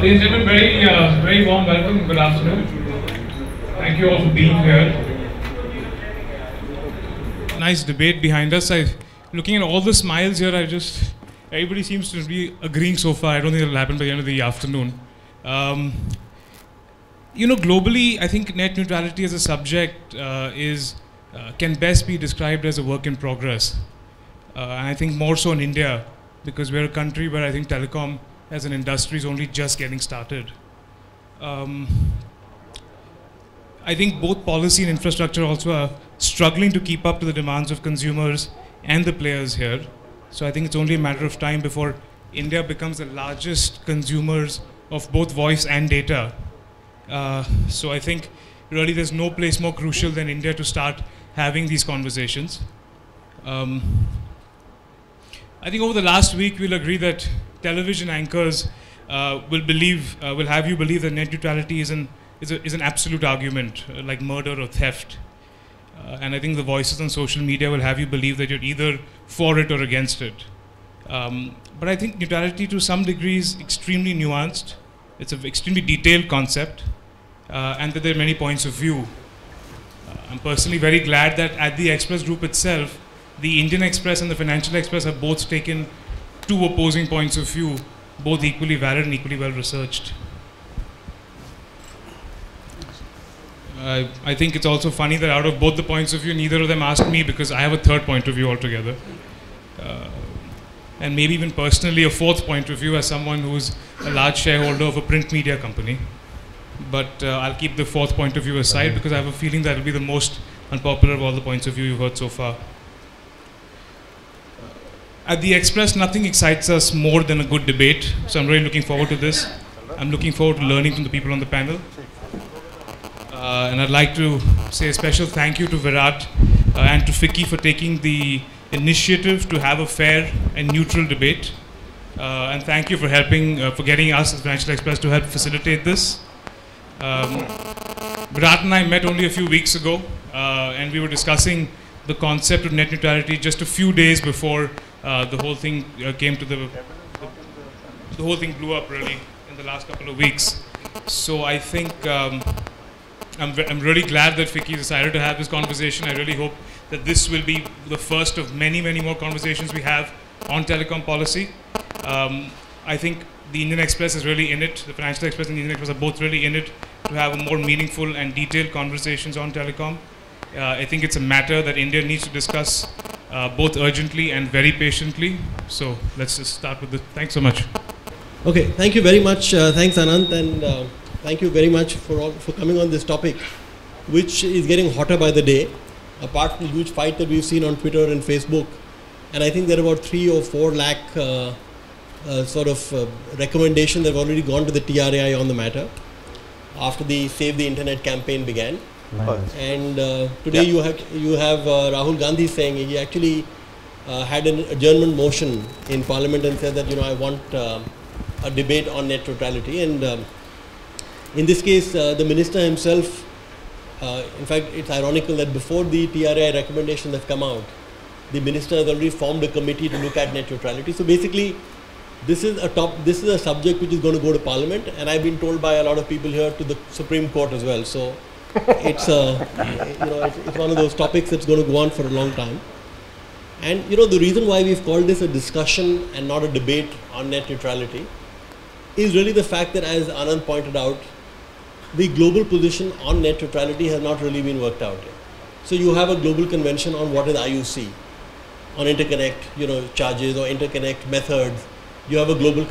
Ladies and gentlemen, very warm welcome. Good afternoon. Thank you all for being here. Nice debate behind us. Looking at all the smiles here, everybody seems to be agreeing so far. I don't think it'll happen by the end of the afternoon. Globally, I think net neutrality as a subject can best be described as a work in progress. And I think more so in India, because we're a country where I think telecom as an industry is only just getting started. I think both policy and infrastructure also are struggling to keep up to the demands of consumers and the players here. So I think it's only a matter of time before India becomes the largest consumers of both voice and data. So I think really there's no place more crucial than India to start having these conversations. I think over the last week we'll agree that television anchors will have you believe that net neutrality is an absolute argument, like murder or theft. And I think the voices on social media will have you believe that you're either for it or against it. But I think neutrality to some degree is extremely nuanced. It's an extremely detailed concept, and that there are many points of view. I'm personally very glad that at the Express Group itself, the Indian Express and the Financial Express have both taken two opposing points of view, both equally valid and equally well researched. I think it's also funny that out of both the points of view, neither of them asked me, because I have a third point of view altogether. And maybe even personally a fourth point of view as someone who's a large shareholder of a print media company. But I'll keep the fourth point of view aside, because I have a feeling that will be the most unpopular of all the points of view you've heard so far. At the Express, nothing excites us more than a good debate, so I'm really looking forward to this. I'm looking forward to learning from the people on the panel. And I'd like to say a special thank you to Virat and to Ficky for taking the initiative to have a fair and neutral debate. And thank you for helping, for getting us as Financial Express to help facilitate this. Virat and I met only a few weeks ago, and we were discussing the concept of net neutrality just a few days before the whole thing came to the whole thing blew up really in the last couple of weeks. So I think I'm really glad that Ficky decided to have this conversation. I really hope that this will be the first of many, many more conversations we have on telecom policy. I think the Indian Express is really in it. The Financial Express and the Indian Express are both really in it to have more meaningful and detailed conversations on telecom. I think it's a matter that India needs to discuss both urgently and very patiently. So let's just start with this. Thanks so much. Okay, thank you very much. Thanks, Anant, and thank you very much for coming on this topic, which is getting hotter by the day. Apart from the huge fight that we've seen on Twitter and Facebook, and I think there are about 3 or 4 lakh recommendations that have already gone to the TRAI on the matter after the Save the Internet campaign began. Nice. And today you have Rahul Gandhi saying he actually had an adjournment motion in Parliament and said that I want a debate on net neutrality. And in this case, the minister himself, in fact, it's ironical that before the TRAI recommendations have come out, the minister has already formed a committee to look at net neutrality. So basically, this is a subject which is going to go to Parliament, and I've been told by a lot of people here to the Supreme Court as well. So it's it's one of those topics that's going to go on for a long time. And the reason why we've called this a discussion and not a debate on net neutrality is really the fact that, as Anand pointed out, the global position on net neutrality has not really been worked out yet. So you have a global convention on what is IUC, on interconnect charges or interconnect methods. You have a global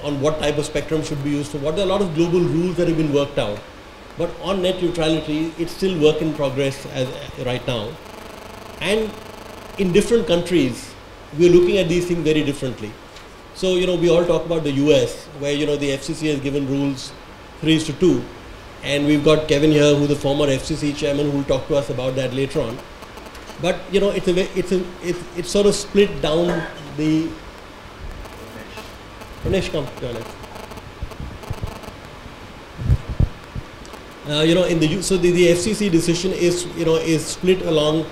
on what type of spectrum should be used for what. There are a lot of global rules that have been worked out. But on net neutrality, it's still work in progress right now. And in different countries, we're looking at these things very differently. So, we all talk about the US, where, the FCC has given rules 3:2. And we've got Kevin here, who's the former FCC chairman, who will talk to us about that later on. But, it's sort of split down the... Ganesh, come, join us. So the FCC decision is split along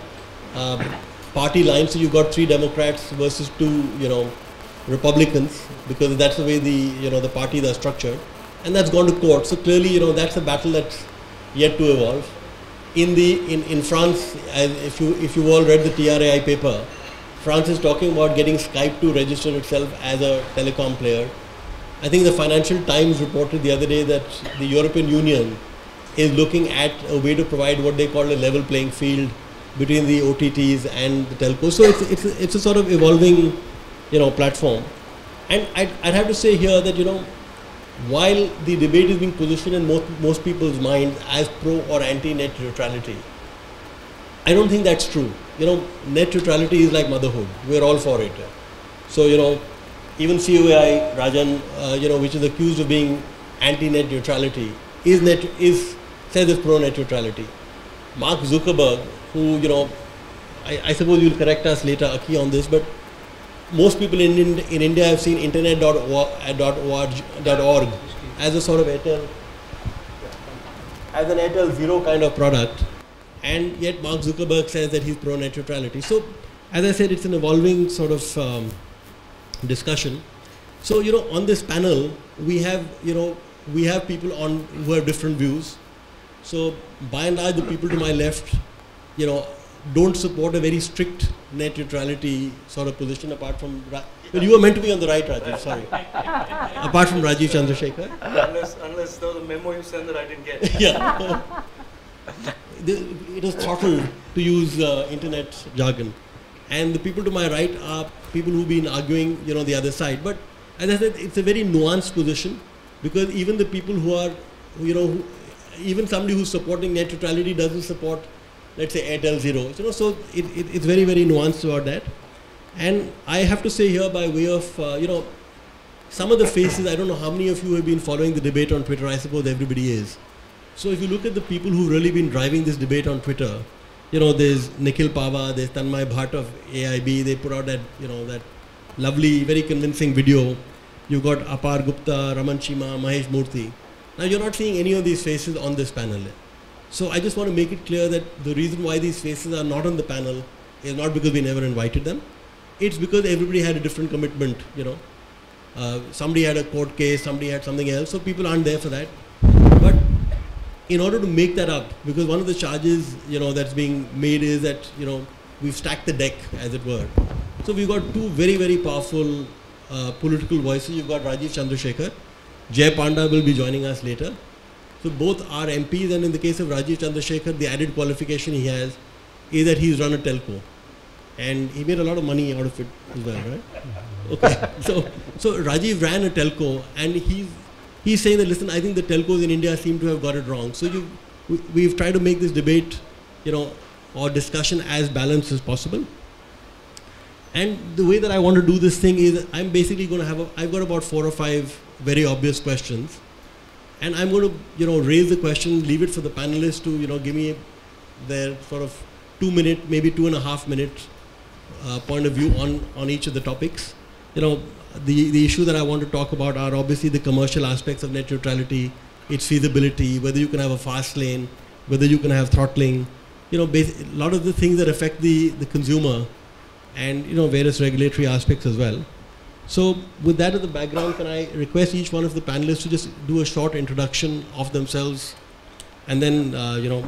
party lines. So you've got 3 Democrats versus 2 Republicans, because that's the way the parties are structured. and that's gone to court. So clearly, you know, that's a battle that's yet to evolve. In France, if you all read the TRAI paper, France is talking about getting Skype to register itself as a telecom player. I think the Financial Times reported the other day that the European Union is looking at a way to provide what they call a level playing field between the OTTs and the telcos. So it's a sort of evolving, you know, platform. And I'd have to say here that, you know, while the debate is being positioned in most people's minds as pro or anti net neutrality, I don't think that's true. You know, net neutrality is like motherhood. We're all for it. So, you know, even COAI, Rajan, you know, which is accused of being anti-net neutrality, says it's pro-net neutrality. Mark Zuckerberg, who, you know, I suppose you'll correct us later, Aki, on this, but most people in India have seen internet.org as a sort of Airtel, as an Airtel Zero kind of product, and yet Mark Zuckerberg says that he's pro-net neutrality. So, as I said, it's an evolving sort of discussion. So, you know, on this panel, we have people on who have different views. So, by and large, the people to my left, you know, don't support a very strict net neutrality sort of position, apart from, well, you were meant to be on the right, Rajiv, sorry. Apart from Rajiv Chandrasekhar. Unless there was a memo you sent that I didn't get. Yeah. It was throttled, to use internet jargon. And the people to my right are people who've been arguing, you know, the other side. But as I said, it's a very nuanced position, because even the people who are, you know, even somebody who's supporting net neutrality doesn't support, let's say, Airtel Zero. You know, so it's very, very nuanced about that. And I have to say here, by way of, you know, some of the faces, I don't know how many of you have been following the debate on Twitter. I suppose everybody is. So if you look at the people who've really been driving this debate on Twitter, you know, there's Nikhil Pava, there's Tanmay Bhatt of AIB. They put out that, you know, that lovely, very convincing video. You've got Apar Gupta, Raman Chima, Mahesh Murthy. Now, you're not seeing any of these faces on this panel. So I just want to make it clear that the reason why these faces are not on the panel is not because we never invited them. It's because everybody had a different commitment, you know. Somebody had a court case, somebody had something else, so people aren't there for that. But in order to make that up, because one of the charges, you know, that's being made is that, you know, we've stacked the deck, as it were. So we've got two very, very powerful political voices. You've got Rajiv Chandrasekhar. Jay Panda will be joining us later. So both are MPs, and in the case of Rajiv Chandrasekhar, the added qualification he has is that he's run a telco. And he made a lot of money out of it as well, right? Okay. So Rajiv ran a telco, and he's saying that, listen, I think the telcos in India seem to have got it wrong. So we've tried to make this debate, you know, or discussion as balanced as possible. And the way that I want to do this thing is, I'm basically going to I've got about 4 or 5 very obvious questions. And I'm going to, you know, raise the question, leave it for the panelists to, you know, give me their sort of 2-minute, maybe 2.5 minute point of view on each of the topics. You know, the issue that I want to talk about are obviously the commercial aspects of net neutrality, its feasibility, whether you can have a fast lane, whether you can have throttling, you know, a lot of the things that affect the consumer, and, you know, various regulatory aspects as well. So with that as the background, can I request each one of the panelists to just do a short introduction of themselves, and then, you know,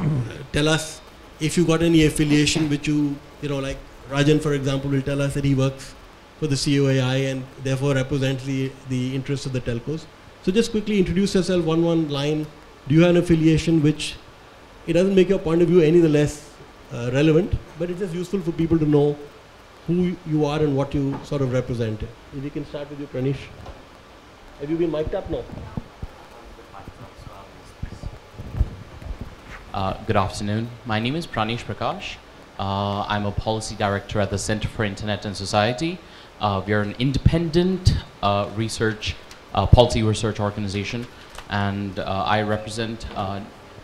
tell us if you got any affiliation which you know, like Rajan, for example, will tell us that he works for the COAI and therefore represents the interests of the telcos. So just quickly introduce yourself, one line. Do you have an affiliation? Which it doesn't make your point of view any the less relevant, but it's just useful for people to know who you are and what you sort of represent. If we can start with you, Pranish. Have you been mic'd up? No. Good afternoon. My name is Pranish Prakash. I'm a policy director at the Center for Internet and Society. We are an independent policy research organization, and I represent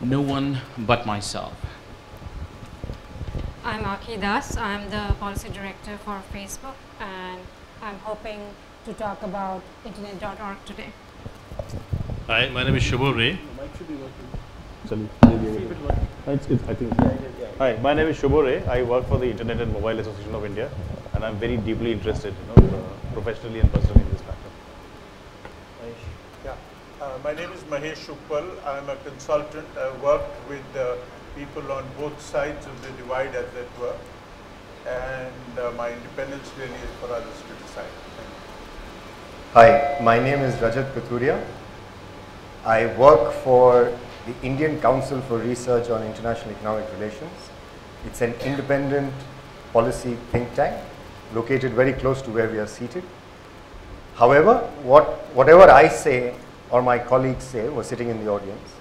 no one but myself. I'm Aki Das. I'm the policy director for Facebook, and I'm hoping to talk about internet.org today. Hi, my name is Shubho Ray. Hi, my name is Shubho Ray. I work for the Internet and Mobile Association of India, and I'm very deeply interested, you know, professionally and personally in this matter. Yeah. My name is Mahesh Uppal. I'm a consultant. I've worked with people on both sides of the divide, as it were. And my independence really is for others to decide. Hi, my name is Rajat Kathuria. I work for the Indian Council for Research on International Economic Relations. It's an independent policy think tank located very close to where we are seated. However, whatever I say or my colleagues say who are sitting in the audience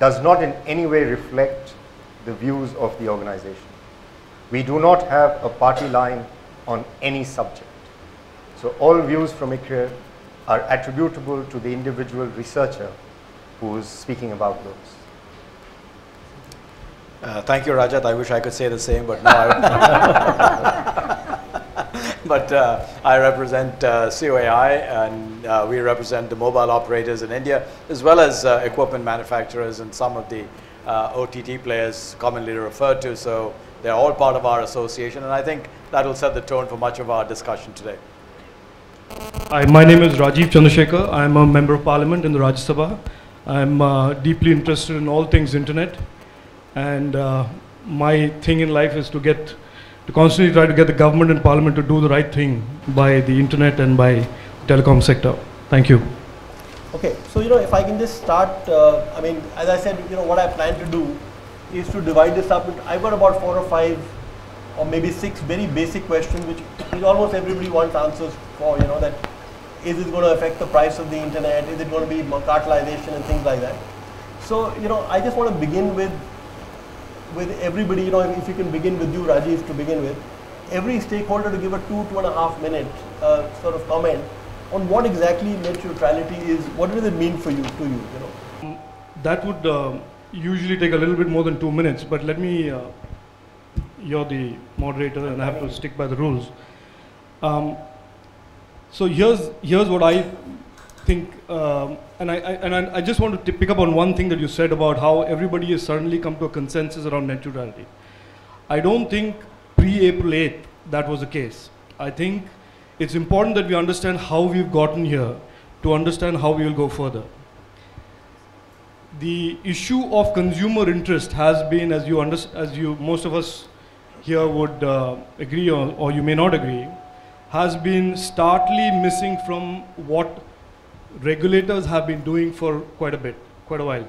does not in any way reflect the views of the organization. We do not have a party line on any subject. So all views from ICRIER are attributable to the individual researcher who is speaking about those. Thank you, Rajat. I wish I could say the same, but no. But I represent COAI, and we represent the mobile operators in India, as well as equipment manufacturers and some of the OTT players commonly referred to. So they're all part of our association, and I think that will set the tone for much of our discussion today. Hi, my name is Rajiv Chandrasekhar. I'm a member of parliament in the Rajya Sabha. I'm deeply interested in all things internet, and my thing in life is to constantly try to get the government and parliament to do the right thing by the internet and by the telecom sector. Thank you. Okay, so if I can just start, I mean, as I said, what I plan to do is to divide this up. I've got about 4 or 5 or maybe 6 very basic questions which almost everybody wants answers for, that is it going to affect the price of the internet, is it going to be cartelization and things like that. So, I just want to begin with everybody, if you can begin with you, Rajiv, to begin with, every stakeholder to give a 2.5 minute sort of comment on what exactly net neutrality is, what does it mean for you, to you, That would usually take a little bit more than 2 minutes, but let me, you're the moderator and I have to stick by the rules. So here's what I think, and I just want to pick up on one thing that you said about how everybody has suddenly come to a consensus around net neutrality. I don't think pre-April 8th that was the case. I think it's important that we understand how we've gotten here to understand how we will go further. The issue of consumer interest has been, as you most of us here would agree or you may not agree, has been starkly missing from what regulators have been doing for quite a while.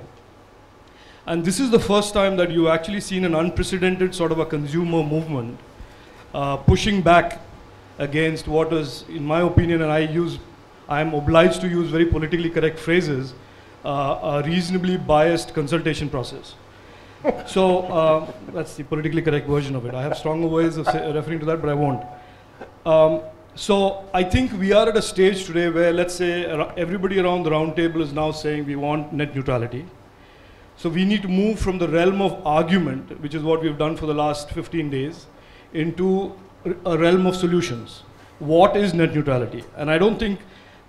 And this is the first time that you've actually seen an unprecedented sort of a consumer movement pushing back against what is, in my opinion, and I am obliged to use very politically correct phrases, a reasonably biased consultation process. So that's the politically correct version of it. I have stronger ways of referring to that, but I won't. So I think we are at a stage today where, let's say, everybody around the round table is now saying we want net neutrality. So we need to move from the realm of argument, which is what we've done for the last 15 days, into a realm of solutions. What is net neutrality? And I don't think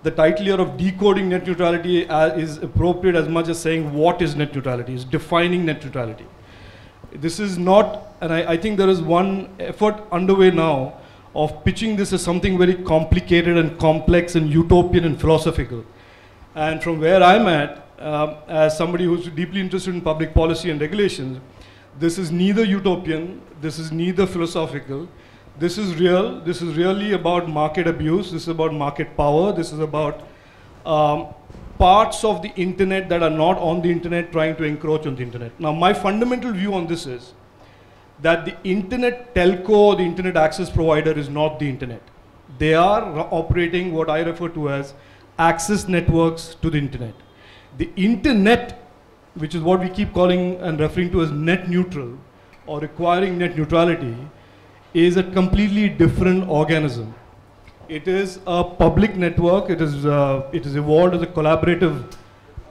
the title here of decoding net neutrality is appropriate as much as saying what is net neutrality, is defining net neutrality. This is not, and I think there is one effort underway now of pitching this as something very complicated and complex and utopian and philosophical. And from where I'm at, as somebody who's deeply interested in public policy and regulations, this is neither utopian, this is neither philosophical, this is real, this is really about market abuse, this is about market power, this is about parts of the internet that are not on the internet trying to encroach on the internet. Now my fundamental view on this is that the internet telco, the internet access provider is not the internet. They are operating what I refer to as access networks to the internet. The internet, which is what we keep calling and referring to as net neutral or requiring net neutrality, is a completely different organism. It is a public network. It is evolved as a collaborative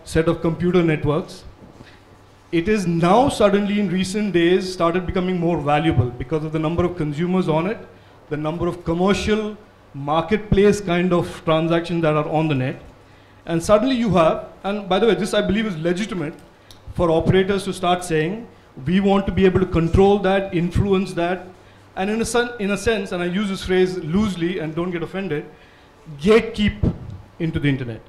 set of computer networks. It is now suddenly in recent days started becoming more valuable because of the number of consumers on it, the number of commercial marketplace kind of transactions that are on the net. And suddenly you have, and by the way, this I believe is legitimate for operators to start saying, we want to be able to control that, influence that, and in a sense, and I use this phrase loosely and don't get offended, gatekeep into the internet.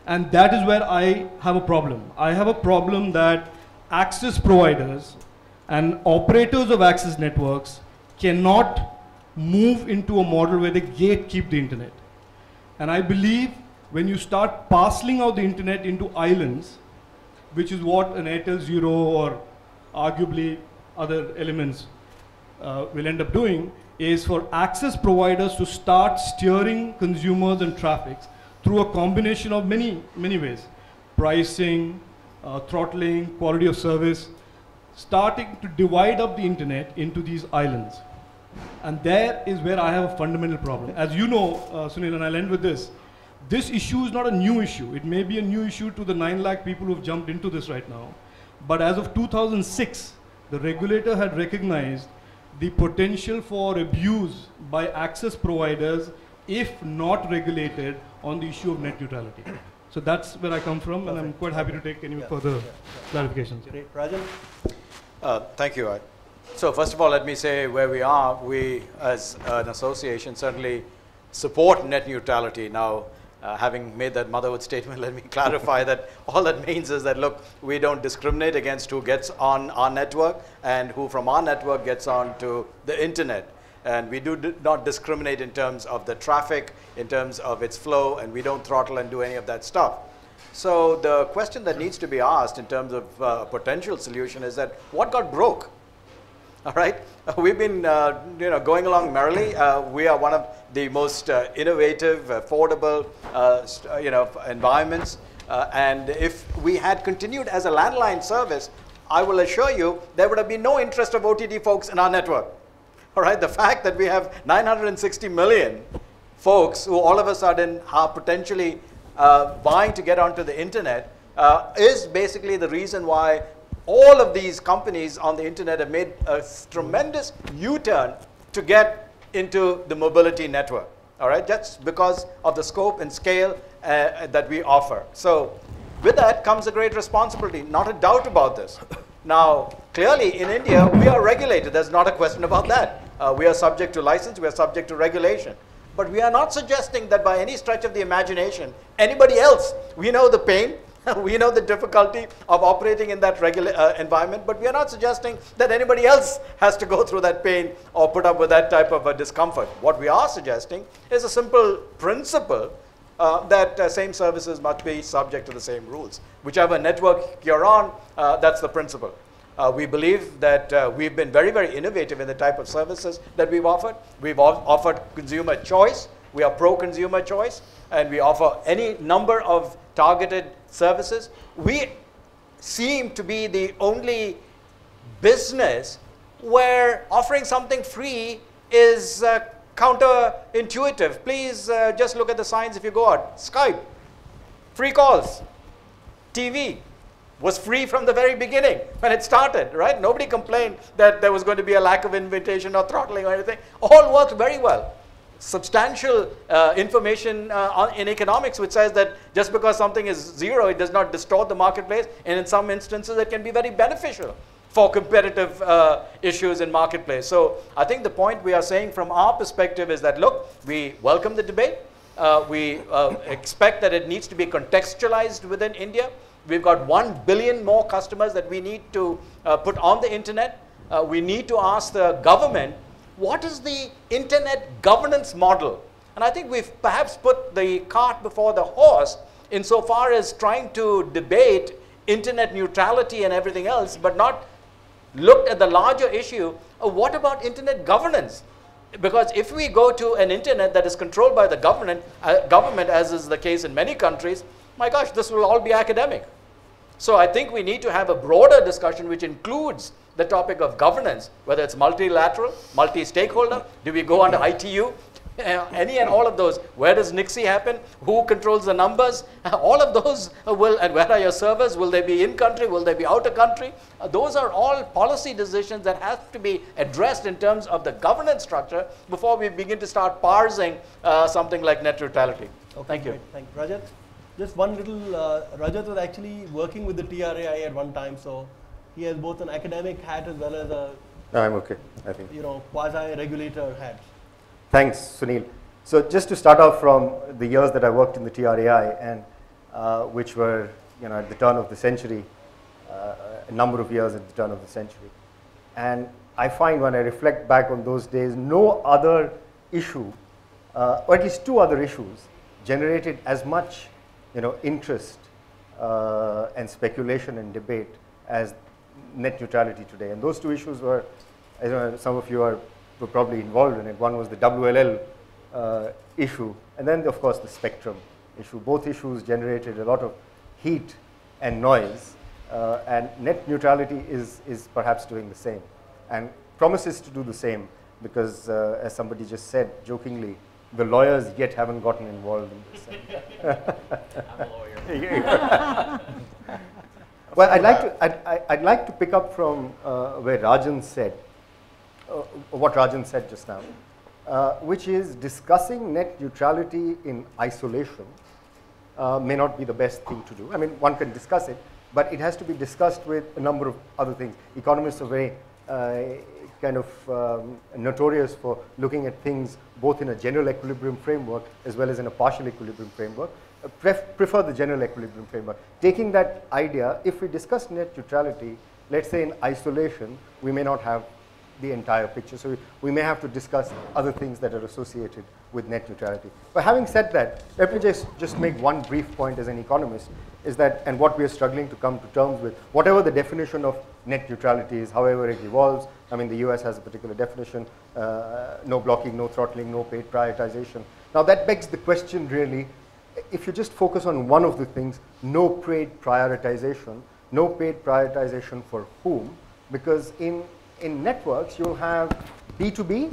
And that is where I have a problem. I have a problem that access providers and operators of access networks cannot move into a model where they gatekeep the internet. And I believe when you start parceling out the internet into islands, which is what an Airtel Zero or arguably other elements will end up doing, is for access providers to start steering consumers and traffic through a combination of many ways. Pricing, throttling, quality of service, starting to divide up the internet into these islands. And there is where I have a fundamental problem. As you know, Sunil, and I'll end with this, this issue is not a new issue. It may be a new issue to the 9 lakh people who have jumped into this right now. But as of 2006, the regulator had recognized the potential for abuse by access providers if not regulated on the issue of net neutrality. So that's where I come from, and I'm quite happy to take any further clarifications. Great. Rajan? Thank you. So first of all, let me say where we are. We, as an association, certainly support net neutrality. Now, having made that motherhood statement, let me clarify that all that means is that, look, we don't discriminate against who gets on our network and who from our network gets on to the internet. And we do not discriminate in terms of the traffic, in terms of its flow, and we don't throttle and do any of that stuff. So the question that needs to be asked in terms of a potential solution is that what got broke? All right, we've been going along merrily. We are one of the most innovative, affordable environments. And if we had continued as a landline service, I will assure you there would have been no interest of OTT folks in our network. All right, the fact that we have 960 million folks who all of a sudden are potentially vying to get onto the internet is basically the reason why all of these companies on the internet have made a tremendous U-turn to get into the mobility network. All right, just because of the scope and scale that we offer. So with that comes a great responsibility, not a doubt about this. Now, clearly in India, we are regulated. There's not a question about that. We are subject to license, we are subject to regulation. But we are not suggesting that by any stretch of the imagination, anybody else, we know the pain, we know the difficulty of operating in that environment, but we are not suggesting that anybody else has to go through that pain or put up with that type of discomfort. What we are suggesting is a simple principle that same services must be subject to the same rules. Whichever network you're on, that's the principle. We believe that we've been very, very innovative in the type of services that we've offered. We've offered consumer choice. We are pro-consumer choice, and we offer any number of targeted services. We seem to be the only business where offering something free is counterintuitive. Please just look at the signs if you go out. Skype, free calls. TV was free from the very beginning when it started, right? Nobody complained that there was going to be a lack of invitation or throttling or anything. All worked very well. Substantial information in economics which says that just because something is zero, it does not distort the marketplace, and in some instances it can be very beneficial for competitive issues in marketplace. So I think the point we are saying from our perspective is that, look, we welcome the debate. We expect that it needs to be contextualized within India. We've got 1 billion more customers that we need to put on the internet. We need to ask the government, what is the internet governance model? And I think we've perhaps put the cart before the horse insofar as trying to debate internet neutrality and everything else, but not looked at the larger issue of what about internet governance? Because if we go to an internet that is controlled by the government, as is the case in many countries, my gosh, this will all be academic. So I think we need to have a broader discussion which includes the topic of governance, whether it's multilateral, multi-stakeholder, do we go under ITU, any and all of those. Where does NIXI happen? Who controls the numbers? All of those will, and where are your servers? Will they be in country? Will they be out of country? Those are all policy decisions that have to be addressed in terms of the governance structure before we begin to start parsing something like net neutrality. Okay, thank you. Great. Thank you. Rajat, just one little, Rajat was actually working with the TRAI at one time, so he has both an academic hat as well as a, No, I'm okay, I think. quasi-regulator hat. Thanks, Sunil. So just to start off from the years that I worked in the TRAI, and which were, at the turn of the century, a number of years at the turn of the century. And I find when I reflect back on those days, no other issue, or at least two other issues, generated as much, interest and speculation and debate as net neutrality today. And those two issues were, I don't know, some of you were probably involved in it. One was the WLL issue, and then, of course, the spectrum issue. Both issues generated a lot of heat and noise, and net neutrality is perhaps doing the same, and promises to do the same, because as somebody just said jokingly, the lawyers yet haven't gotten involved in this. I'm a lawyer. Well, I'd like to pick up from where Rajan said, what Rajan said just now, which is discussing net neutrality in isolation may not be the best thing to do. I mean, one can discuss it, but it has to be discussed with a number of other things. Economists are very kind of notorious for looking at things both in a general equilibrium framework as well as in a partial equilibrium framework. Prefer the general equilibrium framework. Taking that idea, if we discuss net neutrality, let's say in isolation, we may not have the entire picture. So we may have to discuss other things that are associated with net neutrality. But having said that, let me just make one brief point as an economist, is that, and what we are struggling to come to terms with, whatever the definition of net neutrality is, however it evolves. I mean, the US has a particular definition, no blocking, no throttling, no paid prioritization. Now that begs the question really, if you just focus on one of the things, no paid prioritization for whom? Because in networks, you'll have B2B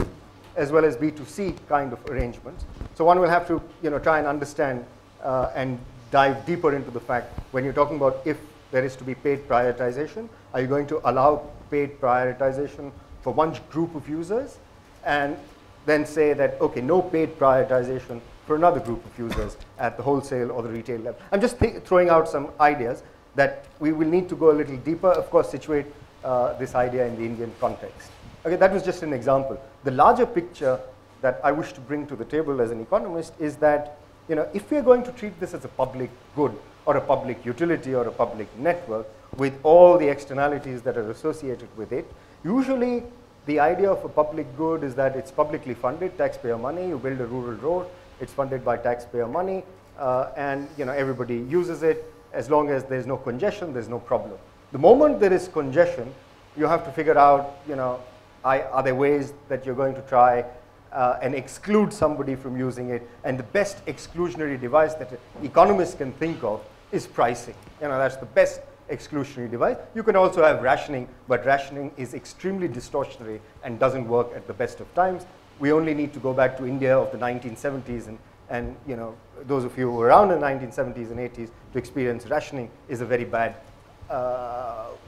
as well as B2C kind of arrangements. So one will have to try and understand and dive deeper into the fact, when you're talking about if there is to be paid prioritization, are you going to allow paid prioritization for one group of users and then say that, okay, no paid prioritization for another group of users at the wholesale or the retail level? I'm just throwing out some ideas that we will need to go a little deeper, of course, situate this idea in the Indian context. Okay, that was just an example. The larger picture that I wish to bring to the table as an economist is that, if we are going to treat this as a public good or a public utility or a public network with all the externalities that are associated with it, usually the idea of a public good is that it's publicly funded, taxpayer money. You build a rural road, it's funded by taxpayer money, and everybody uses it. As long as there's no congestion, there's no problem. The moment there is congestion, you have to figure out, are there ways that you're going to try and exclude somebody from using it? And the best exclusionary device that economists can think of is pricing. That's the best exclusionary device. You can also have rationing, but rationing is extremely distortionary and doesn't work at the best of times. We only need to go back to India of the 1970s and those of you who were around in the 1970s and 80s to experience rationing is a very bad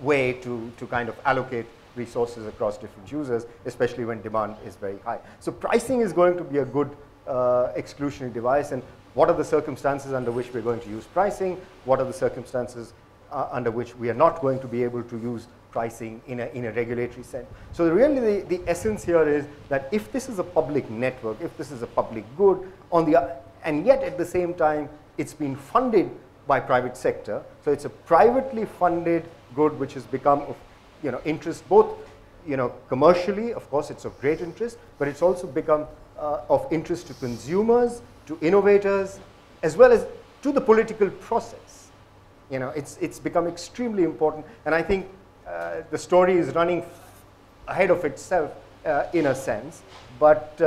way to kind of allocate resources across different users, especially when demand is very high. So pricing is going to be a good exclusionary device. And what are the circumstances under which we're going to use pricing? What are the circumstances under which we are not going to be able to use pricing in a regulatory sense? So really the essence here is that if this is a public network, if this is a public good, and yet at the same time it's been funded by private sector, so it's a privately funded good which has become of interest both commercially, of course it's of great interest, but it's also become of interest to consumers, to innovators, as well as to the political process. It's become extremely important, and I think the story is running ahead of itself in a sense. But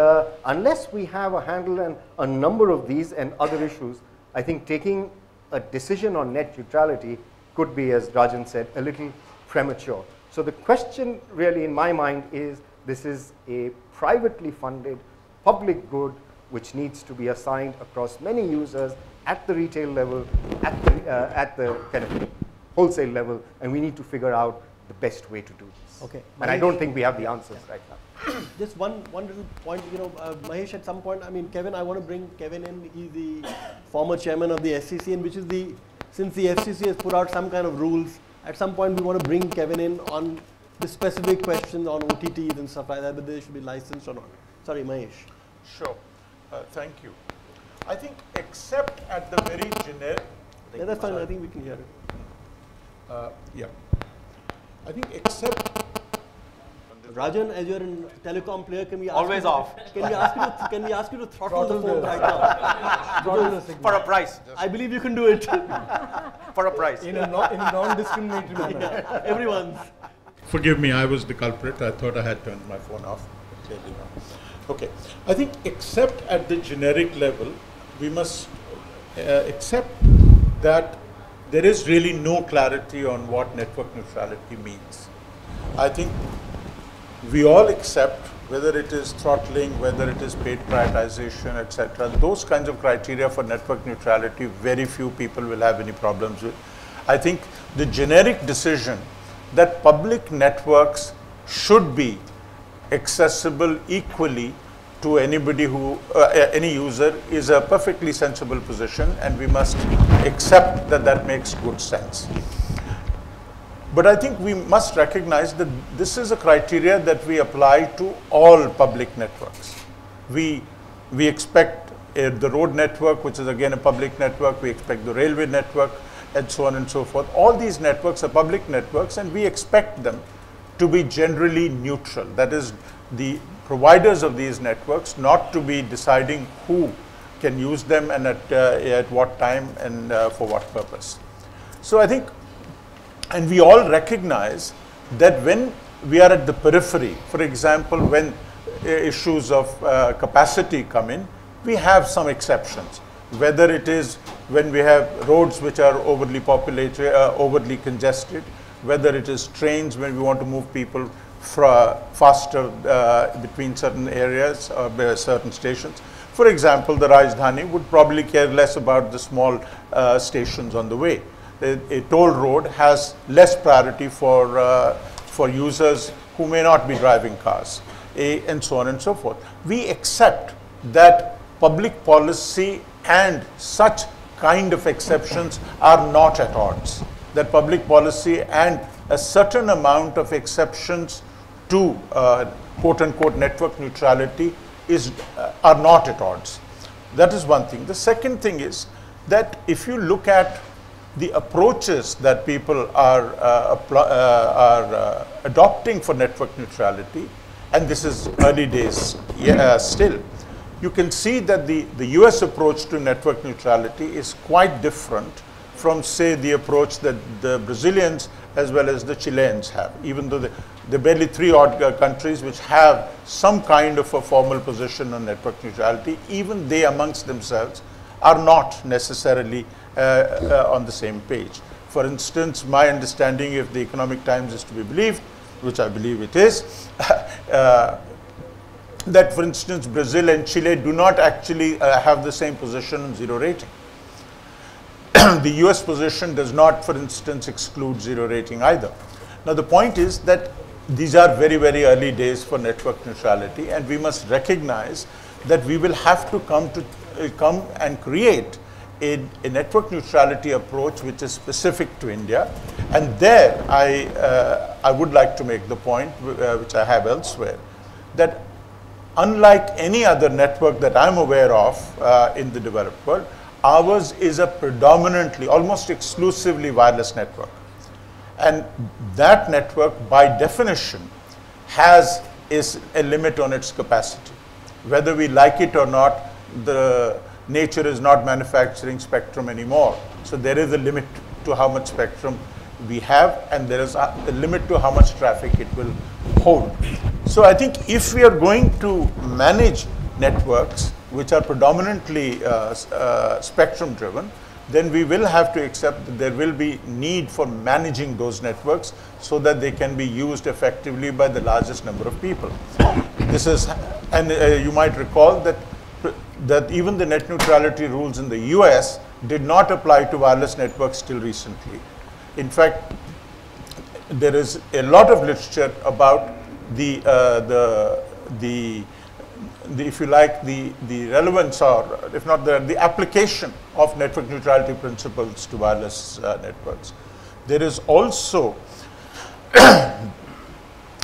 unless we have a handle on a number of these and other issues, I think taking a decision on net neutrality could be, as Rajan said, a little premature. So the question really in my mind is, this is a privately funded public good which needs to be assigned across many users at the retail level, at the kind of wholesale level, and we need to figure out the best way to do this. Okay. And I don't think we have the answers right now. Just one little point, Mahesh, at some point, I mean, Kevin, I want to bring Kevin in. He's the former chairman of the FCC, and which is since the FCC has put out some kind of rules, at some point we want to bring Kevin in on the specific questions on OTTs and stuff like that, whether they should be licensed or not. Sorry, Mahesh. Sure. Thank you. I think except at the very Yeah, that's fine. I think we can hear it. Yeah. I think except Rajan, as you're in telecom player, can we ask Always you, off. Can we ask you to throttle the phone right now? For a price. I believe you can do it. For a price. In a non-discriminatory manner. Yeah, everyone's. Forgive me, I was the culprit. I thought I had turned my phone off. Clearly not. Okay. I think except at the generic level, we must accept that there is really no clarity on what network neutrality means. I think we all accept, whether it is throttling, whether it is paid prioritization, etc., those kinds of criteria for network neutrality, very few people will have any problems with. I think the generic decision that public networks should be accessible equally to anybody who, any user, is a perfectly sensible position, and we must accept that that makes good sense. But I think we must recognize that this is a criteria that we apply to all public networks. We expect the road network, which is again a public network, we expect the railway network, and so on and so forth. All these networks are public networks, and we expect them to be generally neutral. That is, the providers of these networks not to be deciding who can use them and at what time and for what purpose. So I think, and we all recognize that when we are at the periphery, for example, when issues of capacity come in, we have some exceptions. Whether it is when we have roads which are overly populated, overly congested, whether it is trains when we want to move people faster between certain areas or certain stations. For example, the Rajdhani would probably care less about the small stations on the way. A toll road has less priority for users who may not be driving cars, and so on and so forth. We accept that public policy and such kind of exceptions are not at odds. That public policy and a certain amount of exceptions to quote-unquote network neutrality are not at odds. That is one thing. The second thing is that if you look at the approaches that people are adopting for network neutrality, and this is early days still, you can see that the US approach to network neutrality is quite different from, say, the approach that the Brazilians as well as the Chileans have, even though there are barely 3 odd countries which have some kind of a formal position on network neutrality. Even they amongst themselves are not necessarily on the same page. For instance, my understanding, if the Economic Times is to be believed, which I believe it is, that for instance Brazil and Chile do not actually have the same position on zero rating. The US position does not, for instance, exclude zero rating either. Now the point is that these are very, very early days for network neutrality, and we must recognize that we will have to come and create a network neutrality approach which is specific to India. And there I would like to make the point, which I have elsewhere, that unlike any other network that I'm aware of in the developed world, ours is a predominantly, almost exclusively wireless network. And that network, by definition, has a limit on its capacity. Whether we like it or not, the nature is not manufacturing spectrum anymore. So there is a limit to how much spectrum we have, and there is a limit to how much traffic it will hold. So I think if we are going to manage networks which are predominantly spectrum driven, then we will have to accept that there will be need for managing those networks so that they can be used effectively by the largest number of people. This is, and you might recall that even the net neutrality rules in the US did not apply to wireless networks till recently. In fact, there is a lot of literature about if you like, the relevance, or if not the application of network neutrality principles to wireless networks. There is also,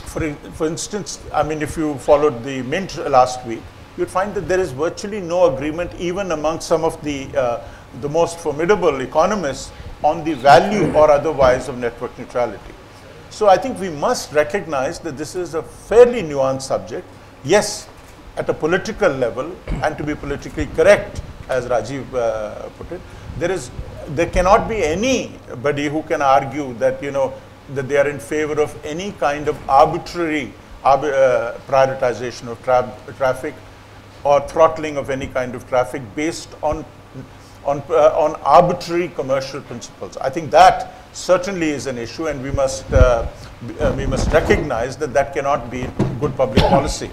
for instance, I mean, if you followed the Mint last week, you'd find that there is virtually no agreement even among some of the the most formidable economists on the value or otherwise of network neutrality. So I think we must recognize that this is a fairly nuanced subject. Yes, at a political level, and to be politically correct, as Rajiv put it, there cannot be anybody who can argue that, you know, that they are in favor of any kind of arbitrary prioritization of traffic or throttling of any kind of traffic based on arbitrary commercial principles. I think that certainly is an issue, and we must recognize that that cannot be good public policy.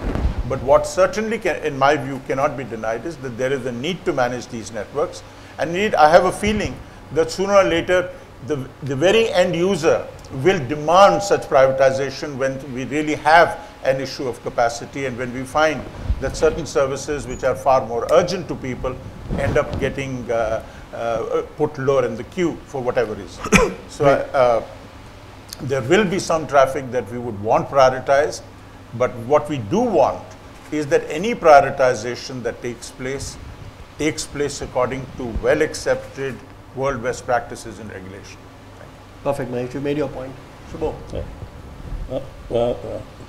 But what certainly, in my view, cannot be denied is that there is a need to manage these networks, and I have a feeling that sooner or later the very end user will demand such privatization when we really have an issue of capacity, and when we find that certain services which are far more urgent to people end up getting put lower in the queue for whatever reason. So there will be some traffic that we would want prioritized, but what we do want is that any prioritization that takes place according to well accepted world best practices and regulation. Perfect, Mahesh. You made your point. Shubho.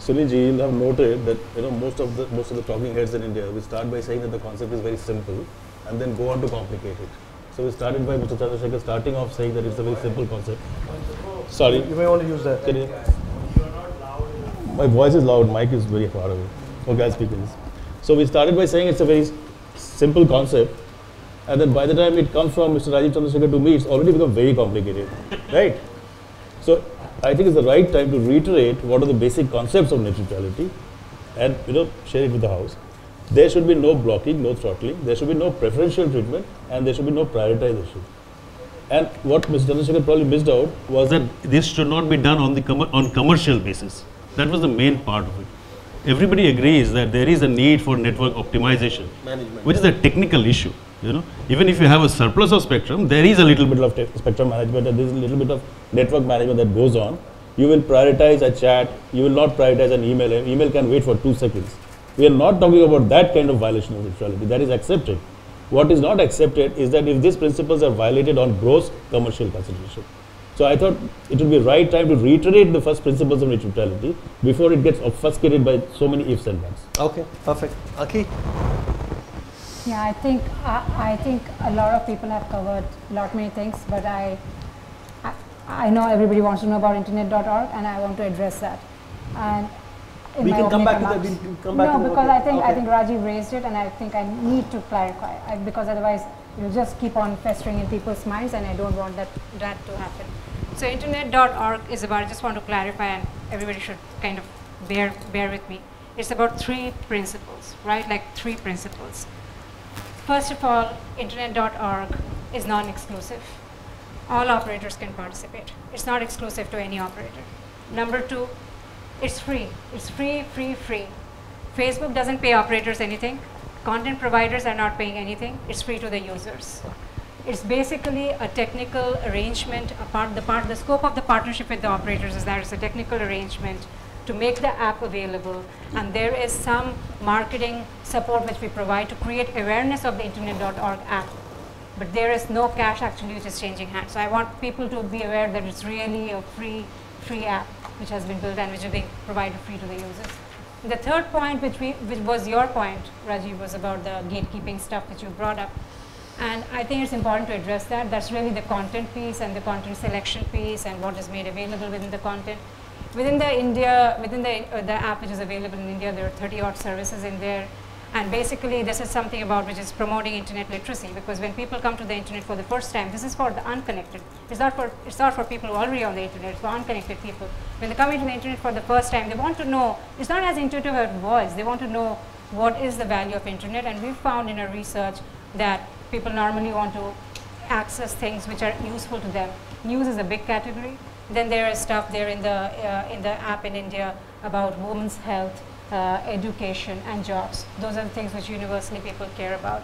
Sunil ji, you have noted that, you know, most of the talking heads in India, we start by saying that the concept is very simple and then go on to complicate it. So we started by Mr. Chandrasekhar starting off saying that it's a very simple concept. Sorry. You may want to use that. Can you? My voice is loud, mic is very far away. Okay, I'll speak this. So we started by saying it's a very simple concept, and then by the time it comes from Mr. Rajiv Chandrasekhar to me, it's already become very complicated, right? So I think it's the right time to reiterate what are the basic concepts of net neutrality, and, you know, share it with the house. There should be no blocking, no throttling, there should be no preferential treatment, and there should be no prioritization. And what Mr. Chandrasekhar probably missed out was that this should not be done on commercial basis. That was the main part of it. Everybody agrees that there is a need for network optimization, which is a technical issue. You know, even if you have a surplus of spectrum, there is a little bit of spectrum management, and there is a little bit of network management that goes on. You will prioritize a chat, you will not prioritize an email. An email can wait for 2 seconds. We are not talking about that kind of violation of neutrality. That is accepted. What is not accepted is that if these principles are violated on gross commercial consideration. So I thought it would be right time to reiterate the first principles of net neutrality before it gets obfuscated by so many ifs and buts. Okay, perfect. Aki? Yeah, I think a lot of people have covered many things, but I know everybody wants to know about internet.org, and I want to address that. And we can come back to that. We'll come back to that. No, because I think Rajiv raised it, and I think I need to clarify, because otherwise you'll just keep on festering in people's minds, and I don't want that to happen. So internet.org is about, I just want to clarify, and everybody should kind of bear with me. It's about 3 principles, right? Like 3 principles. First of all, internet.org is non-exclusive. All operators can participate. It's not exclusive to any operator. Number 2, it's free. It's free. Facebook doesn't pay operators anything. Content providers are not paying anything. It's free to the users. It's basically a technical arrangement. The scope of the partnership with the operators is that it's a technical arrangement to make the app available, and there is some marketing support which we provide to create awareness of the internet.org app. But there is no cash actually which is changing hands. So I want people to be aware that it's really a free app which has been built and which is being provided free to the users. The third point, which was your point, Rajiv, was about the gatekeeping stuff which you brought up. And I think it's important to address that. That's really the content piece and the content selection piece and what is made available within the content. Within the app which is available in India, there are 30 odd services in there. And basically, this is something about which is promoting internet literacy, because when people come to the internet for the first time, this is for the unconnected. It's not for people who are already on the internet, it's for unconnected people. When they come into the internet for the first time, they want to know, it's not as intuitive as it was, they want to know what is the value of internet. And we've found in our research that people normally want to access things which are useful to them. News is a big category. Then there is stuff there in the app in India about women's health, education and jobs. Those are the things which universally people care about.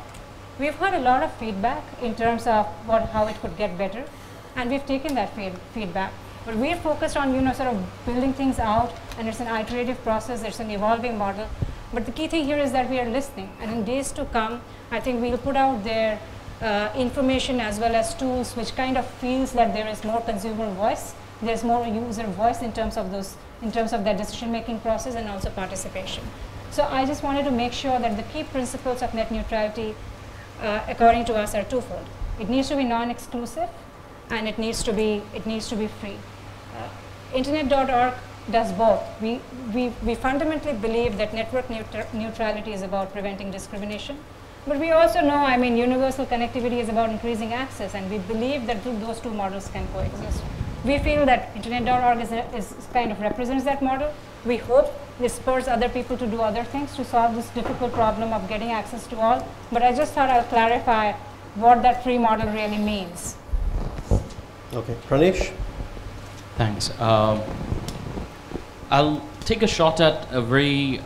We've heard a lot of feedback in terms of how it could get better, and we've taken that feedback. But we're focused on sort of building things out, and it's an iterative process, it's an evolving model. But the key thing here is that we are listening, and in days to come, I think we'll put out there information as well as tools which kind of feels that there is more consumer voice, there's more user voice in terms of their decision-making process and also participation. So I just wanted to make sure that the key principles of net neutrality, according to us, are twofold. It needs to be non-exclusive, and it needs to be free. Internet.org does both. We fundamentally believe that network neutrality is about preventing discrimination. But we also know, I mean, universal connectivity is about increasing access, and we believe that those two models can coexist. We feel that Internet.org is kind of represents that model. We hope this spurs other people to do other things to solve this difficult problem of getting access to all. But I just thought I'll clarify what that free model really means. Okay, Pranesh? Thanks. I'll take a shot at a very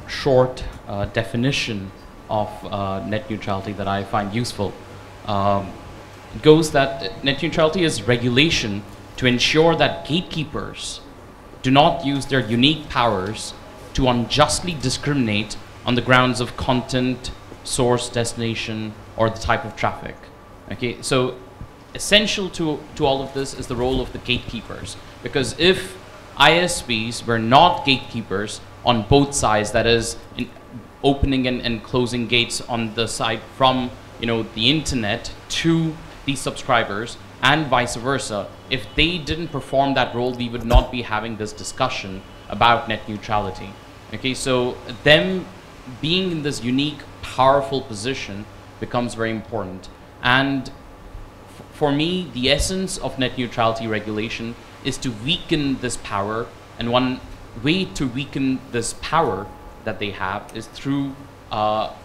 short definition of net neutrality that I find useful. It goes that net neutrality is regulation to ensure that gatekeepers do not use their unique powers to unjustly discriminate on the grounds of content, source, destination, or the type of traffic. Okay, so essential to all of this is the role of the gatekeepers, because if ISPs were not gatekeepers on both sides, that is, in opening and closing gates on the side from the internet to the subscribers and vice versa, if they didn't perform that role, we would not be having this discussion about net neutrality. Okay, so them being in this unique, powerful position becomes very important. And for me, the essence of net neutrality regulation is to weaken this power, and one way to weaken this power that they have is through, to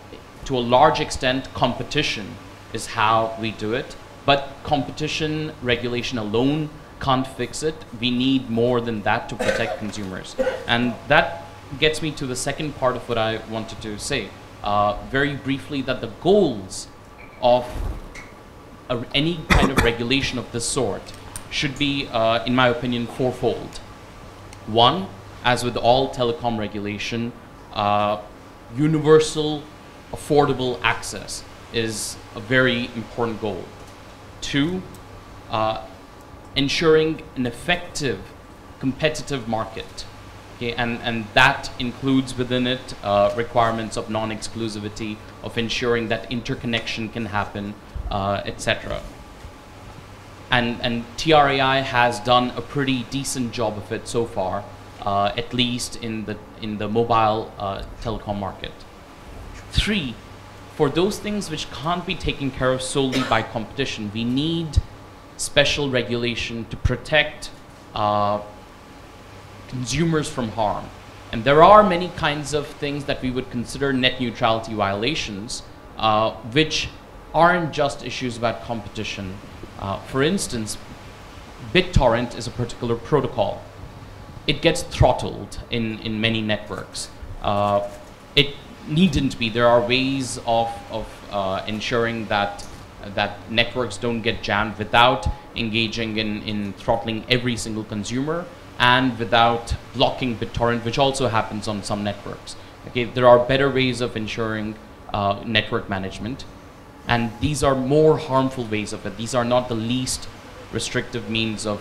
a large extent, competition is how we do it. But competition regulation alone can't fix it. We need more than that to protect consumers. And that gets me to the second part of what I wanted to say. Very briefly, that the goals of any kind of regulation of this sort should be, in my opinion, fourfold. One, as with all telecom regulation, universal, affordable access is a very important goal. Two, ensuring an effective competitive market. Okay, and that includes within it requirements of non-exclusivity, of ensuring that interconnection can happen, etc. And TRAI has done a pretty decent job of it so far, at least in the mobile telecom market. Three, for those things which can't be taken care of solely by competition, we need special regulation to protect consumers from harm. And there are many kinds of things that we would consider net neutrality violations, which aren't just issues about competition. For instance, BitTorrent is a particular protocol. It gets throttled in many networks. It needn't be. There are ways of ensuring that networks don't get jammed without engaging in throttling every single consumer and without blocking BitTorrent, which also happens on some networks. Okay, there are better ways of ensuring network management, and these are more harmful ways of it. These are not the least restrictive means of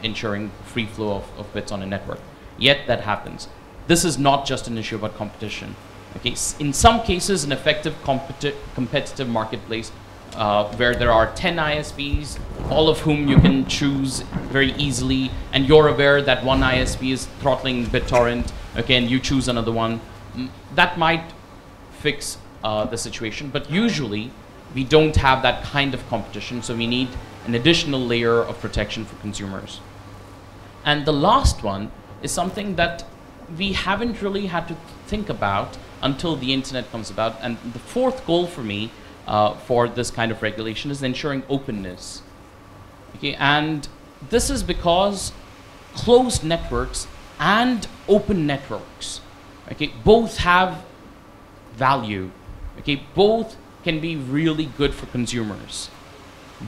ensuring free flow of bits on a network. Yet that happens. This is not just an issue about competition. Okay, in some cases, an effective competitive marketplace where there are 10 ISPs, all of whom you can choose very easily, and you're aware that one ISP is throttling BitTorrent, okay, and you choose another one, that might fix the situation. But usually, we don't have that kind of competition, so we need an additional layer of protection for consumers. And the last one is something that we haven't really had to think about until the internet comes about. And the fourth goal for me for this kind of regulation is ensuring openness. Okay, and this is because closed networks and open networks, okay, both have value. Okay, both can be really good for consumers.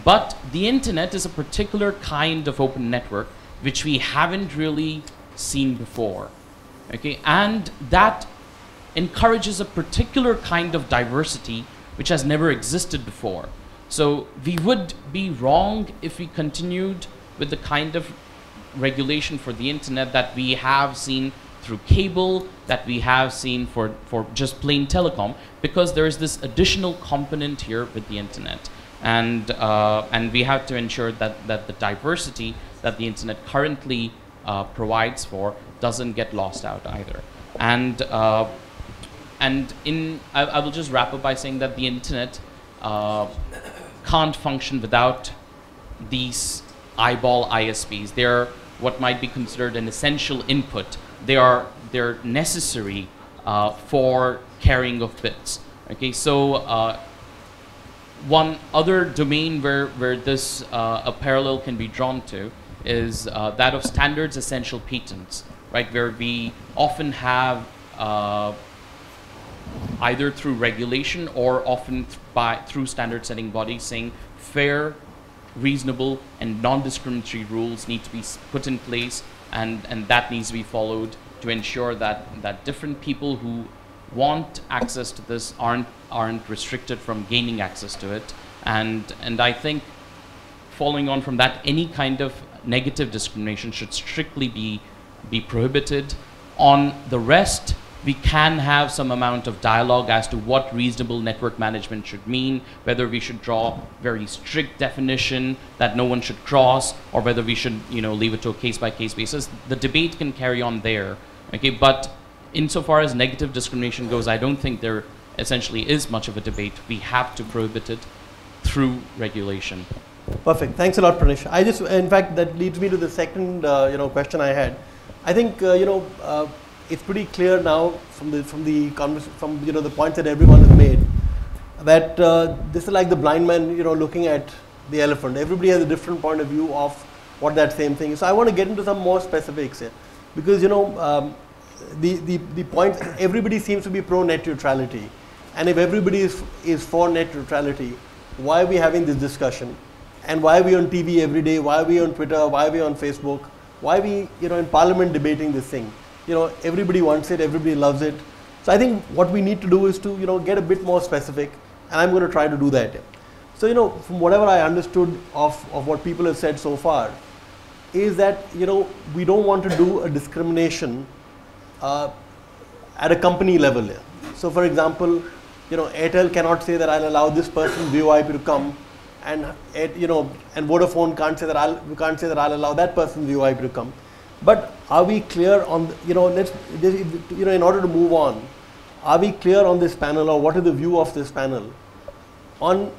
But the internet is a particular kind of open network which we haven't really seen before. Okay, and that encourages a particular kind of diversity which has never existed before. So we would be wrong if we continued with the kind of regulation for the internet that we have seen through cable, that we have seen for just plain telecom, because there is this additional component here with the internet. And we have to ensure that the diversity that the internet currently provides for doesn't get lost out either. And I will just wrap up by saying that the internet can't function without these eyeball ISPs. They're what might be considered an essential input. They're necessary for carrying of bits. Okay, so one other domain where this a parallel can be drawn to is that of standards essential patents, right? Where we often have either through regulation or often through standard setting bodies saying fair, reasonable, and non-discriminatory rules need to be put in place, and that needs to be followed to ensure that different people who want access to this aren't restricted from gaining access to it. And I think following on from that, any kind of negative discrimination should strictly be prohibited. On the rest, we can have some amount of dialogue as to what reasonable network management should mean, whether we should draw very strict definition that no one should cross, or whether we should, leave it to a case-by-case basis. The debate can carry on there, okay? But insofar as negative discrimination goes, I don't think there essentially is much of a debate. We have to prohibit it through regulation. Perfect. Thanks a lot, Pranesh. In fact, that leads me to the second, question I had. I think, it's pretty clear now from the points that everyone has made that this is like the blind man, looking at the elephant. Everybody has a different point of view of what that same thing is. So I want to get into some more specifics here, because the point, everybody seems to be pro net neutrality, and if everybody is for net neutrality, why are we having this discussion? And why are we on TV every day? Why are we on Twitter? Why are we on Facebook? Why are we in Parliament debating this thing? Everybody wants it, everybody loves it. So I think what we need to do is to, get a bit more specific, and I'm going to try to do that. So, from whatever I understood of what people have said so far, is that, we don't want to do a discrimination at a company level. So, for example, Airtel cannot say that I'll allow this person VoIP to come, and Vodafone can't say that I'll allow that person VoIP to come. But are we clear on, in order to move on, are we clear on this panel, or what is the view of this panel on,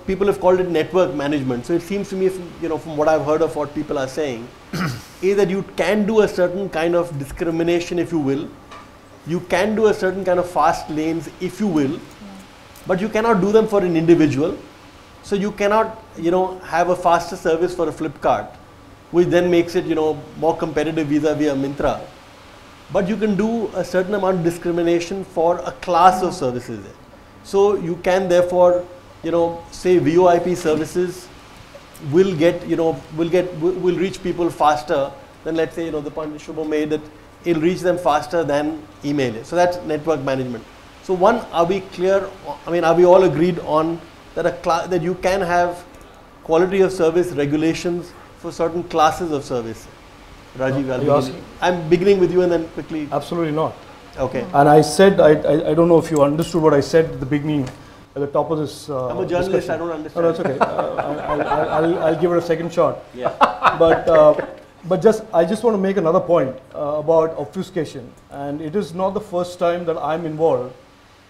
people have called it network management. So it seems to me, from what I've heard of what people are saying, is that you can do a certain kind of discrimination, if you will. You can do a certain kind of fast lanes, if you will, but you cannot do them for an individual. So you cannot, have a faster service for a Flipkart, which then makes it, more competitive vis-a-vis a Myntra. But you can do a certain amount of discrimination for a class of services. So you can therefore, say VoIP services will reach people faster than, let's say, the point Shubham made, that it'll reach them faster than email. So that's network management. So one, are we clear? Are we all agreed on that that you can have quality of service regulations for certain classes of service? Rajiv, I'm beginning with you and then quickly. Absolutely not. Okay. And I said, I don't know if you understood what I said at the beginning, at the top of this. I'm a journalist, discussion. I don't understand. No, that's okay. I'll give it a second shot. Yeah. But I just want to make another point about obfuscation. And it is not the first time that I'm involved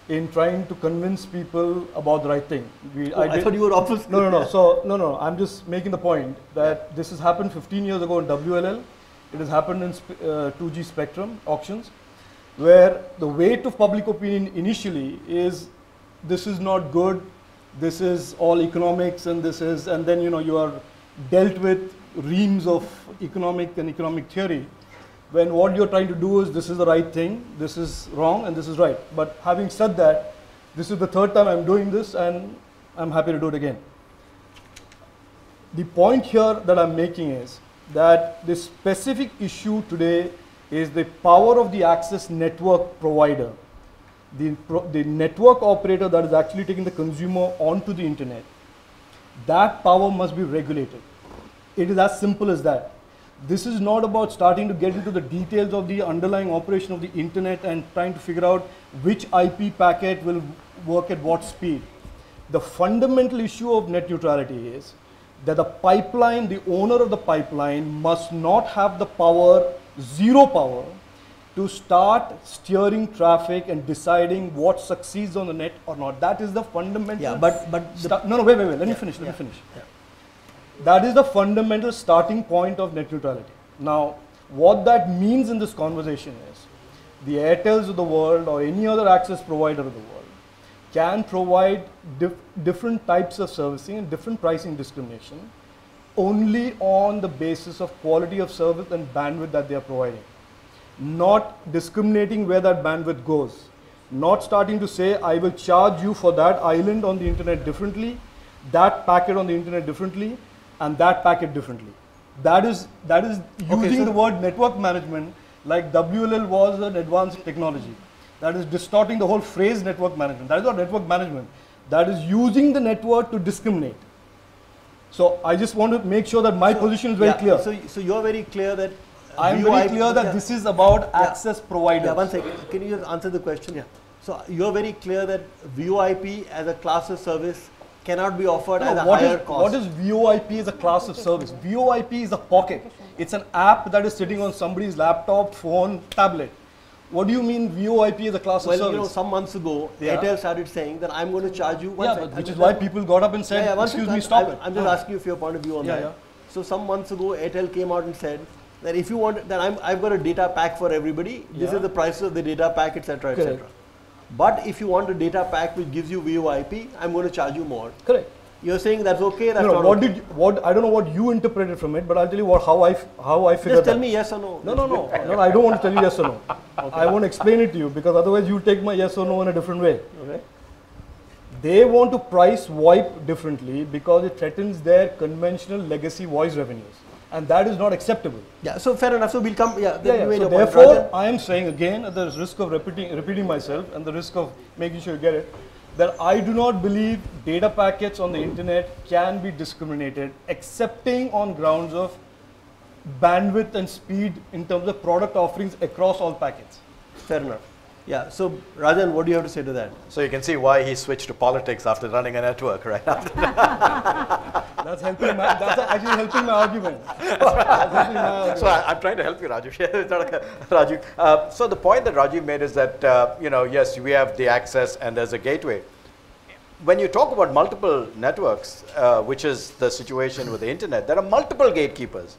in trying to convince people about the right thing. I thought you were obfuscated. No. I'm just making the point that this has happened 15 years ago in WLL. It has happened in 2G spectrum auctions, where the weight of public opinion initially is, this is not good, this is all economics, and then you are dealt with reams of economic theory, when what you're trying to do is, this is the right thing, this is wrong, and this is right. But having said that, this is the third time I'm doing this, and I'm happy to do it again. The point here that I'm making is that the specific issue today is the power of the access network provider, the network operator that is actually taking the consumer onto the internet, that power must be regulated. It is as simple as that. This is not about starting to get into the details of the underlying operation of the internet and trying to figure out which IP packet will work at what speed. The fundamental issue of net neutrality is that the pipeline, the owner of the pipeline must not have the power, zero power, to start steering traffic and deciding what succeeds on the net or not. That is the fundamental. Yeah, but no, wait. Let me finish. Yeah. That is the fundamental starting point of net neutrality. Now, what that means in this conversation is the Airtels of the world or any other access provider of the world can provide different types of servicing and different pricing discrimination only on the basis of quality of service and bandwidth that they are providing. Not discriminating where that bandwidth goes. Not starting to say, I will charge you for that island on the internet differently, that packet on the internet differently, and that packet differently. That is using the word network management like WLL was an advanced technology. That is distorting the whole phrase network management. That is not network management. That is using the network to discriminate. So I just want to make sure that my position is very clear. So you are very clear that I am very clear that this is about access providers. Yeah, 1 second. Can you just answer the question? Yeah. So you are very clear that VoIP as a class of service cannot be offered at a higher cost. What is VoIP as a class of service? VoIP is a pocket. It's an app that is sitting on somebody's laptop, phone, tablet. What do you mean VoIP is a class of service? Well, you know, some months ago, Airtel started saying that I'm going to charge you. Which is why people got up and said, excuse me, stop it. I'm just asking you for your point of view on that. So some months ago, Airtel came out and said that if you want, that I've got a data pack for everybody. This is the price of the data pack, etc., etc. But if you want a data pack which gives you VoIP, I'm going to charge you more. Correct. You're saying that's okay. That's no, not what okay. did what I don't know what you interpreted from it, but I'll tell you how I figured. Just tell me yes or no. No. I don't want to tell you yes or no. Okay. I won't explain it to you because otherwise you take my yes or no in a different way. Okay. They want to price VoIP differently because it threatens their conventional legacy voice revenues, and that is not acceptable. Yeah. So fair enough. So we'll come. So therefore, I am saying again, at the risk of repeating myself and the risk of making sure you get it, that I do not believe data packets on the internet can be discriminated excepting on grounds of bandwidth and speed in terms of product offerings across all packets. Fair enough. Yeah. So Rajan, what do you have to say to that? So you can see why he switched to politics after running a network, right? That's actually helping my argument. So I'm trying to help you, Rajiv. It's not like Rajiv. So the point that Rajiv made is that yes, we have the access and there's a gateway. When you talk about multiple networks, which is the situation with the internet, there are multiple gatekeepers.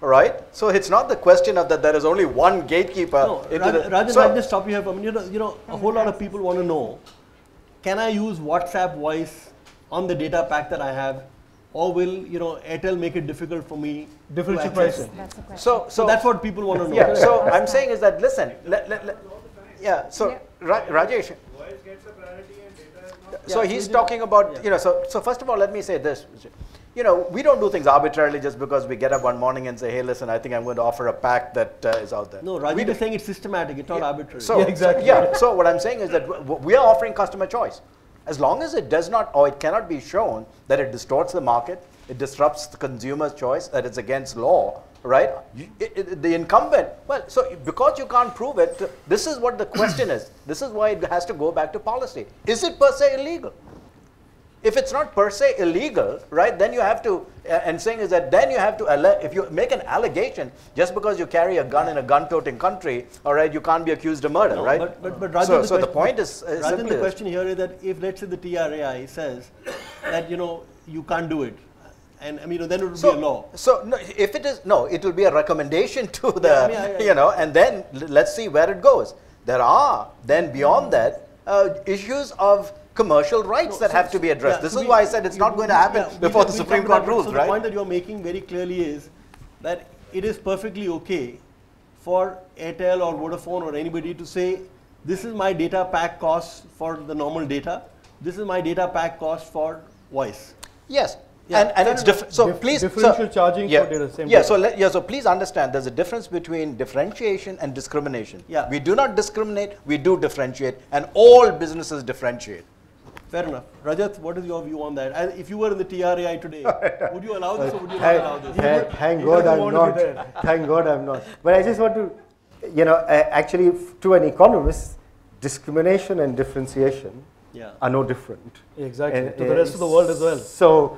Right? So it's not the question of that there is only one gatekeeper. No, Rajan, I'll just stop you here for a minute. You know, a whole lot of people want to know, can I use WhatsApp voice on the data pack that I have? Or will, Airtel make it difficult for me? Differential pricing. That's the question. So that's what people want to know. Yeah, so I'm saying is that, listen, Rajesh. Voice gets a priority and data is not. So he's talking about, so first of all, let me say this. We don't do things arbitrarily just because we get up one morning and say, hey, listen, I think I'm going to offer a pack that is out there. No, Rajiv is saying it's systematic, it's not arbitrary. So, exactly. So what I'm saying is that we are offering customer choice. As long as it does not, or it cannot be shown that it distorts the market, it disrupts the consumer's choice, that it's against law, right? The incumbent, so because you can't prove it, this is what the question is. This is why it has to go back to policy. Is it per se illegal? If it's not per se illegal, right, then you have to, and saying is that then you have to, if you make an allegation, just because you carry a gun in a gun-toting country, all right, you can't be accused of murder, right? But Rajan, so the point is Rajan, the question here is that if, let's say, the TRAI says that, you can't do it, and then it would be a law. So no, if it is, it will be a recommendation to the, and then let's see where it goes. There are then beyond that issues of commercial rights that have to be addressed. This is why I said it's not going to happen before the Supreme Court rules, right? So the point that you're making very clearly is that it is perfectly okay for Airtel or Vodafone or anybody to say, this is my data pack cost for the normal data, this is my data pack cost for voice. Yes. And it's different. So please, differential charging for data. Same data. So please understand, there's a difference between differentiation and discrimination. Yeah. We do not discriminate, we do differentiate, and all businesses differentiate. Fair enough. Rajat, what is your view on that? And if you were in the TRAI today, would you allow this or would you not allow this? Thank God I'm not. Thank God I'm not. But I just want to, actually, to an economist, discrimination and differentiation are no different. Exactly. To the rest of the world as well. So,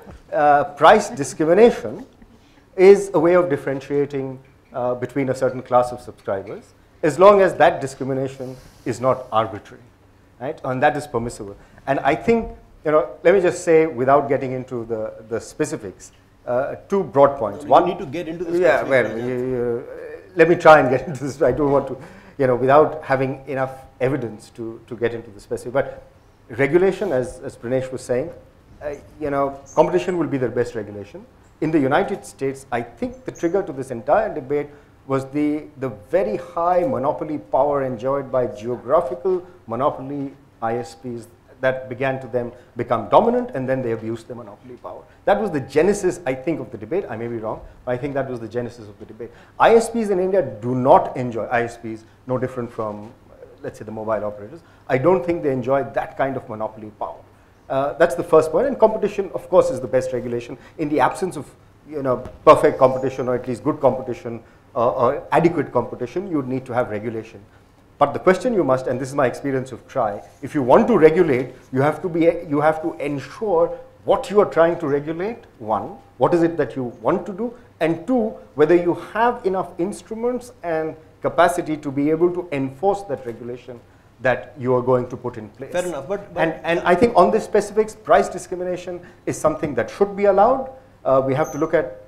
price discrimination is a way of differentiating between a certain class of subscribers, as long as that discrimination is not arbitrary, right? And that is permissible. And I think, let me just say, without getting into the specifics, two broad points. One, you need to get into the specifics. Yeah, well, let me try and get into this. I don't want to, without having enough evidence to get into the specific. But regulation, as Pranesh was saying, competition will be the best regulation. In the United States, I think the trigger to this entire debate was the very high monopoly power enjoyed by geographical monopoly ISPs that began to then become dominant, and then they abused the monopoly power. That was the genesis, I think, of the debate. I may be wrong, but I think that was the genesis of the debate. ISPs in India do not enjoy, ISPs, no different from, let's say, the mobile operators. I don't think they enjoy that kind of monopoly power. That's the first point. And competition, of course, is the best regulation. In the absence of, perfect competition, or at least good competition, or adequate competition, you would need to have regulation. But the question you must, and this is my experience of TRAI, if you want to regulate, you have to ensure what you are trying to regulate. One, what is it that you want to do? And two, whether you have enough instruments and capacity to be able to enforce that regulation that you are going to put in place. Fair enough. And I think on the specifics, price discrimination is something that should be allowed. We have to look at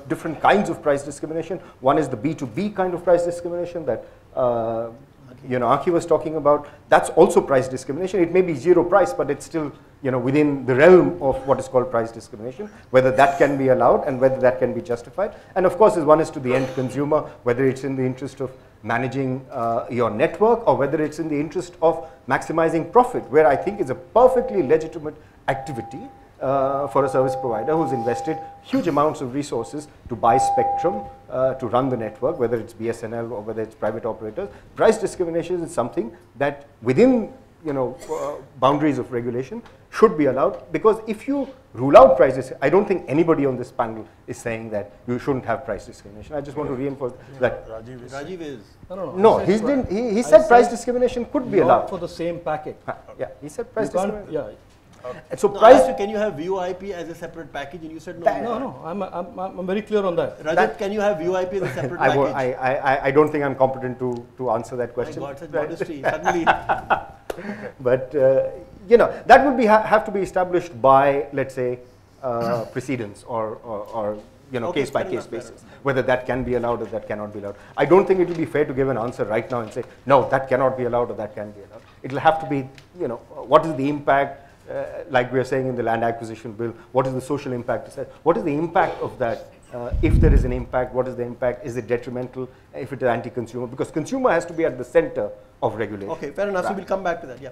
different kinds of price discrimination. One is the B2B kind of price discrimination that Aki was talking about. That's also price discrimination. It may be zero price, but it's still within the realm of what is called price discrimination. Whether that can be allowed and whether that can be justified. And of course, one is to the end consumer, whether it's in the interest of managing your network or whether it's in the interest of maximizing profit, where I think is a perfectly legitimate activity for a service provider who's invested huge amounts of resources to buy spectrum to run the network, whether it's BSNL or whether it's private operators. Price discrimination is something that within boundaries of regulation should be allowed, because if you rule out prices, I don't think anybody on this panel is saying that you shouldn't have price discrimination. I just want to reinforce that. Rajiv is. No, he said price discrimination could be allowed. For the same packet. Yeah, he said price discrimination. Yeah. So can you have VoIP as a separate package? And you said no. No, I'm very clear on that. Rajat, can you have VoIP as a separate package? I don't think I'm competent to answer that question. My God, such modesty. Suddenly. But that would have to be established by, let's say, precedents or case by case basis, whether that can be allowed or that cannot be allowed. I don't think it will be fair to give an answer right now and say no, that cannot be allowed or that can be allowed. It will have to be, what is the impact? Like we are saying in the land acquisition bill, what is the social impact? What is the impact of that? If there is an impact, what is the impact? Is it detrimental? If it is anti-consumer? Because consumer has to be at the center of regulation. Okay, fair enough. So we'll come back to that. Yeah.